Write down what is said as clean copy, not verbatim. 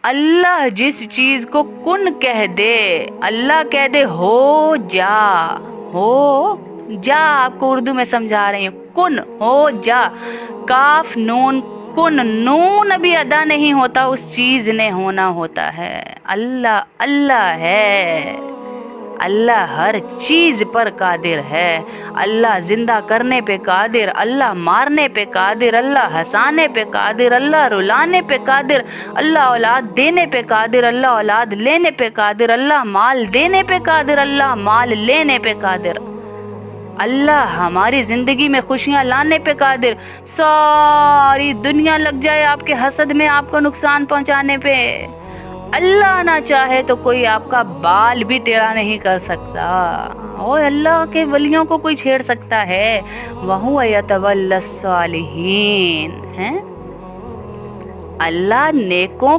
اللہ جس چیز کو کن کہہ دے، اللہ کہہ دے ہو جا، ہو جا، آپ کو اردو میں سمجھا رہی ہوں، کن ہو جا، کاف نون کن، نون ابھی ادا نہیں ہوتا، اس چیز نے ہونا ہوتا ہے۔ اللہ اللہ ہے، اللہ ہر چیز پر قادر ہے، اللہ زندہ کرنے پہ قادر، اللہ مارنے پہ قادر، اللہ ہنسانے پہ قادر، اللہ رلانے پہ قادر، اللہ اولاد دینے پہ قادر، اللہ اولاد لینے پہ قادر، اللہ مال دینے پہ قادر، اللہ مال لینے پہ قادر، اللہ ہماری زندگی میں خوشیاں لانے پہ قادر، ساری دنیا لگ جائے آپ کے حسد میں، آپ کو نقصان پہنچانے پہ، اللہ نہ چاہے تو کوئی آپ کا بال بھی ٹیڑھا نہیں کر سکتا، اور اللہ کے ولیوں کو کوئی چھیڑ سکتا ہے؟ وَهُوَ يَتَوَلَّى الصَّالِحِينَ، ہیں؟ اللہ نیکوں